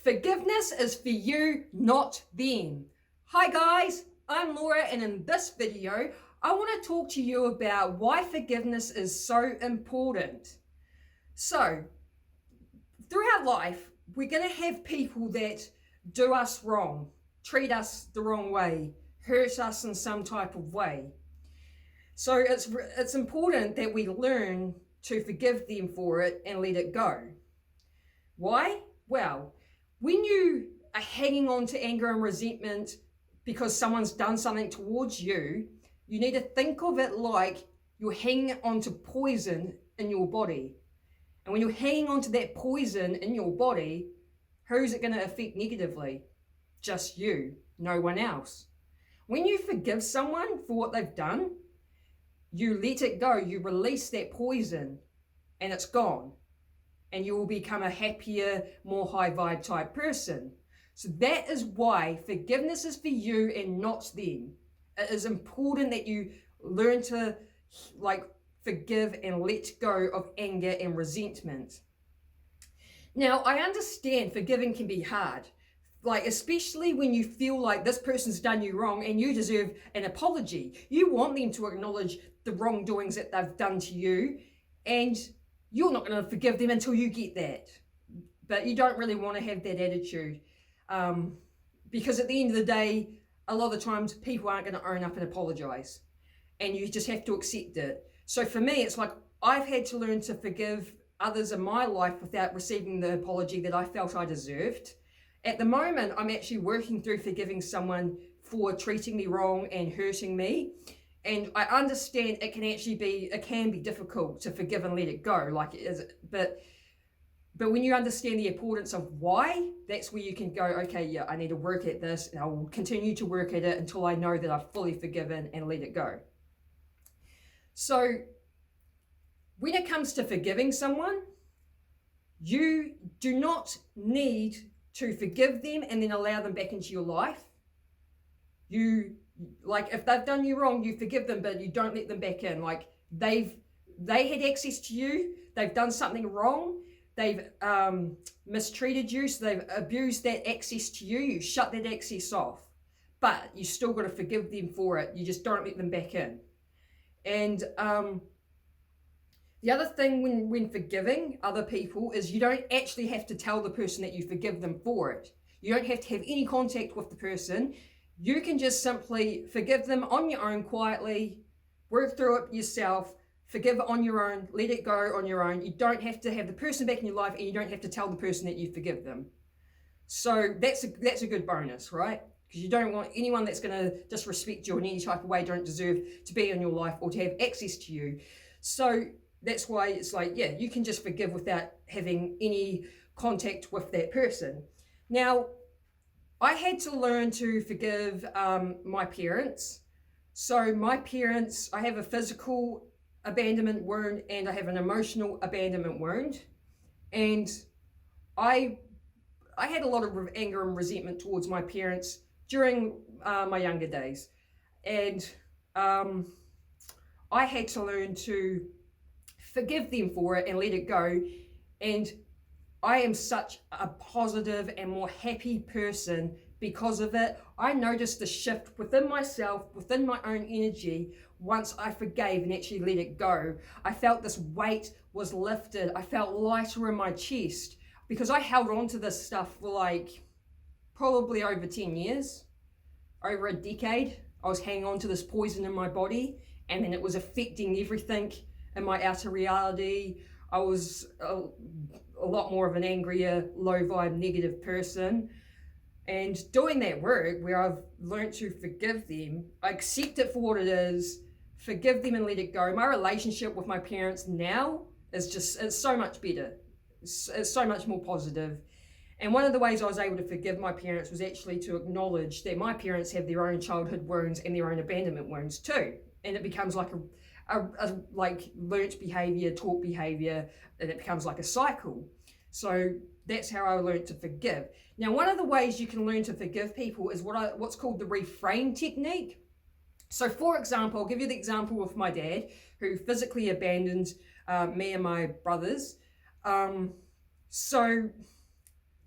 Forgiveness is for you, not them. Hi guys, I'm Laura, and in this video, I want to talk to you about why forgiveness is so important. So, throughout life, we're going to have people that do us wrong, treat us the wrong way, hurt us in some type of way. So it's important that we learn to forgive them for it and let it go. Why? Well, when you are hanging on to anger and resentment because someone's done something towards you, you need to think of it like you're hanging on to poison in your body. And when you're hanging on to that poison in your body, who's it going to affect negatively? Just you, no one else. When you forgive someone for what they've done, you let it go, you release that poison, and it's gone. And you will become a happier, more high vibe type person. So that is why forgiveness is for you and not them. It is important that you learn to forgive and let go of anger and resentment. Now, I understand forgiving can be hard. Especially when you feel like this person's done you wrong and you deserve an apology. You want them to acknowledge the wrongdoings that they've done to you, and you're not going to forgive them until you get that. But you don't really want to have that attitude, because at the end of the day, a lot of the times people aren't going to own up and apologize, and you just have to accept it. So for me, it's like I've had to learn to forgive others in my life without receiving the apology that I felt I deserved. At the moment, I'm actually working through forgiving someone for treating me wrong and hurting me. And I understand it can be difficult to forgive and let it go, like it is. But when you understand the importance of why, that's where you can go, okay, yeah, I need to work at this, and I will continue to work at it until I know that I've fully forgiven and let it go. So when it comes to forgiving someone, you do not need to forgive them and then allow them back into your life. If they've done you wrong, you forgive them, but you don't let them back in. They had access to you, they've done something wrong, they've mistreated you, so they've abused that access to you, you shut that access off. But you still got to forgive them for it, you just don't let them back in. And the other thing when forgiving other people is you don't actually have to tell the person that you forgive them for it. You don't have to have any contact with the person. You can just simply forgive them on your own quietly, work through it yourself, forgive on your own, let it go on your own. You don't have to have the person back in your life, and you don't have to tell the person that you forgive them. So that's a good bonus, right? Because you don't want anyone that's going to disrespect you in any type of way, don't deserve to be in your life or to have access to you. So that's why it's you can just forgive without having any contact with that person. Now, I had to learn to forgive my parents. So my parents, I have a physical abandonment wound and I have an emotional abandonment wound. And I had a lot of anger and resentment towards my parents during my younger days. And I had to learn to forgive them for it and let it go. And I am such a positive and more happy person because of it. I noticed the shift within myself, within my own energy, once I forgave and actually let it go. I felt this weight was lifted. I felt lighter in my chest because I held on to this stuff for probably over 10 years, over a decade. I was hanging on to this poison in my body, and then it was affecting everything in my outer reality. I was a lot more of an angrier, low vibe, negative person. And doing that work where I've learned to forgive them, I accept it for what it is, forgive them and let it go. My relationship with my parents now it's so much better. It's so much more positive. And one of the ways I was able to forgive my parents was actually to acknowledge that my parents have their own childhood wounds and their own abandonment wounds too. And it becomes like a learnt behavior, taught behavior, and it becomes like a cycle. So that's how I learned to forgive. Now, one of the ways you can learn to forgive people is what's called the reframe technique. So for example, I'll give you the example of my dad who physically abandoned me and my brothers. So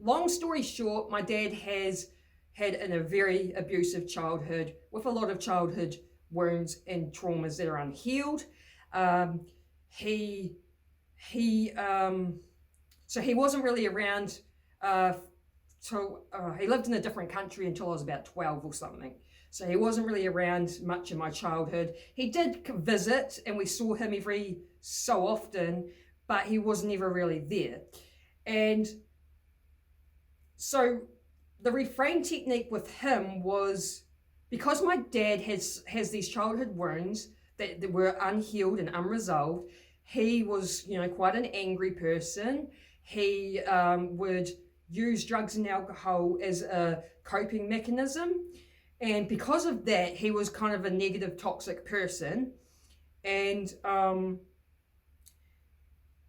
long story short, my dad has had a very abusive childhood with a lot of childhood wounds and traumas that are unhealed. Um, he he so he wasn't really around. He lived in a different country until I was about 12 or something. So he wasn't really around much in my childhood. He did visit, and we saw him every so often, but he was never really there. And so the reframe technique with him was, because my dad has these childhood wounds that were unhealed and unresolved. He was, quite an angry person. He would use drugs and alcohol as a coping mechanism. And because of that, he was kind of a negative, toxic person. And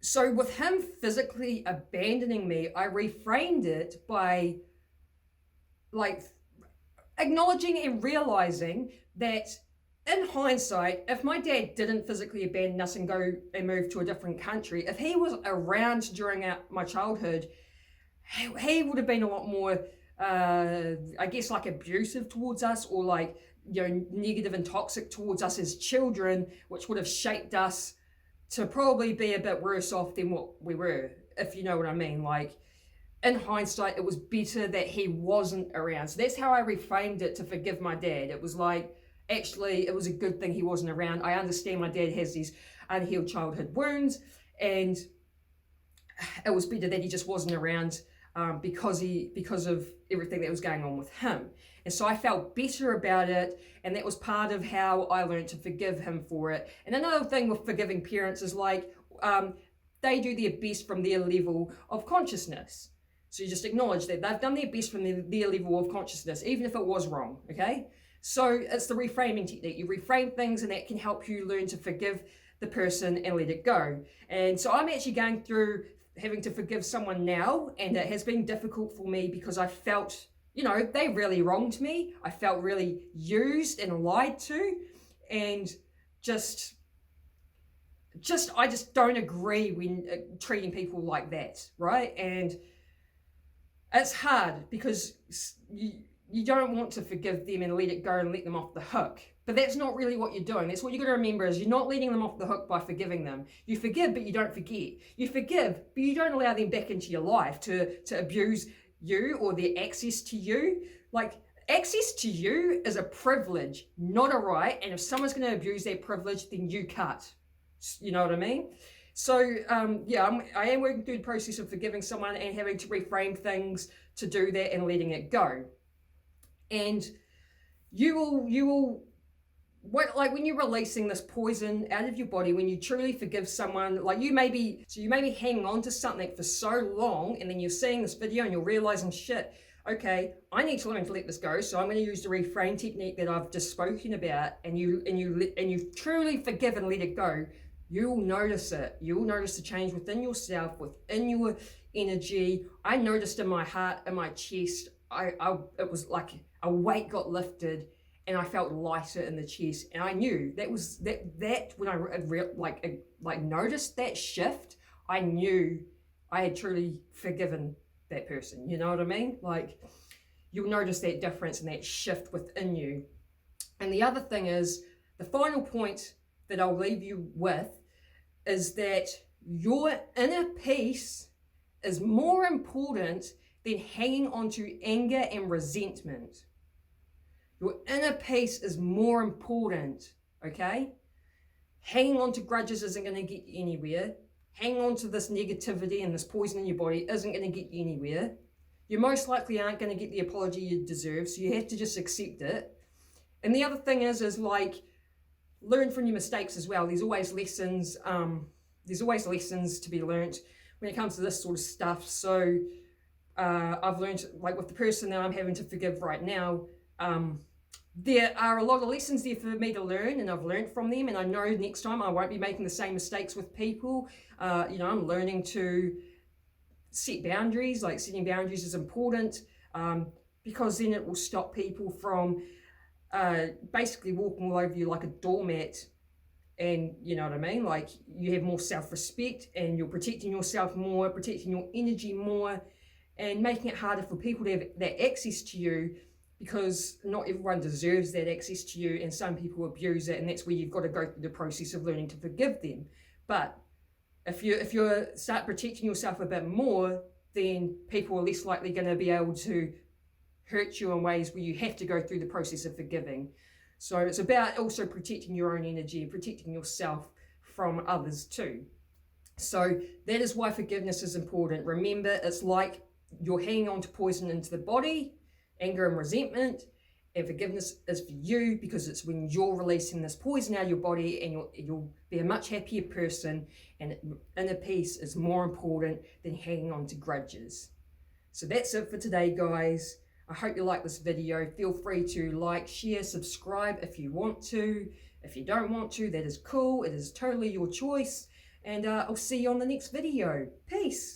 so with him physically abandoning me, I reframed it by acknowledging and realizing that in hindsight, if my dad didn't physically abandon us and go and move to a different country, if he was around during my childhood, he would have been a lot more, abusive towards us, or negative and toxic towards us as children, which would have shaped us to probably be a bit worse off than what we were, if you know what I mean. In hindsight, it was better that he wasn't around. So that's how I reframed it to forgive my dad. It was actually, it was a good thing he wasn't around. I understand my dad has these unhealed childhood wounds, and it was better that he just wasn't around because of everything that was going on with him. And so I felt better about it, and that was part of how I learned to forgive him for it. And another thing with forgiving parents is they do their best from their level of consciousness. So you just acknowledge that they've done their best from their level of consciousness, even if it was wrong, okay? So it's the reframing technique. You reframe things, and that can help you learn to forgive the person and let it go. And so I'm actually going through having to forgive someone now, and it has been difficult for me because I felt, they really wronged me. I felt really used and lied to, and I just don't agree when treating people like that, right? And it's hard because you don't want to forgive them and let it go and let them off the hook. But that's not really what you're doing. That's what you got to remember, is you're not letting them off the hook by forgiving them. You forgive, but you don't forget. You forgive, but you don't allow them back into your life to abuse you or their access to you. Access to you is a privilege, not a right. And if someone's going to abuse that privilege, then you cut. You know what I mean? So, I am working through the process of forgiving someone and having to reframe things to do that and letting it go. And you will, when you're releasing this poison out of your body, when you truly forgive someone, you may be hanging on to something for so long, and then you're seeing this video and you're realizing, shit, okay, I need to learn to let this go. So I'm going to use the reframe technique that I've just spoken about, and you truly forgive and let it go. You'll notice it. You'll notice the change within yourself, within your energy. I noticed in my heart, in my chest, it was like a weight got lifted, and I felt lighter in the chest. And I knew that was that when I noticed that shift, I knew I had truly forgiven that person. You know what I mean? You'll notice that difference and that shift within you. And the other thing is, the final point that I'll leave you with is that your inner peace is more important than hanging on to anger and resentment. Your inner peace is more important, okay? Hanging on to grudges isn't going to get you anywhere. Hanging on to this negativity and this poison in your body isn't going to get you anywhere. You most likely aren't going to get the apology you deserve, so you have to just accept it. And the other thing is learn from your mistakes as well. There's always lessons. There's always lessons to be learnt when it comes to this sort of stuff. So I've learned, with the person that I'm having to forgive right now, there are a lot of lessons there for me to learn, and I've learned from them. And I know next time I won't be making the same mistakes with people. I'm learning to set boundaries. Setting boundaries is important because then it will stop people from basically walking all over you like a doormat. And you know what I mean? You have more self-respect, and you're protecting yourself more, protecting your energy more. and making it harder for people to have that access to you, because not everyone deserves that access to you, and some people abuse it, and that's where you've got to go through the process of learning to forgive them. But if you start protecting yourself a bit more, then people are less likely going to be able to hurt you in ways where you have to go through the process of forgiving. So it's about also protecting your own energy, protecting yourself from others too. So that is why forgiveness is important. Remember, it's like you're hanging on to poison into the body, anger and resentment, and forgiveness is for you, because it's when you're releasing this poison out of your body, and you'll be a much happier person, and inner peace is more important than hanging on to grudges. So that's it for today, guys. I hope you like this video. Feel free to like, share, subscribe if you want to. If you don't want to, that is cool. It is totally your choice. And I'll see you on the next video. Peace.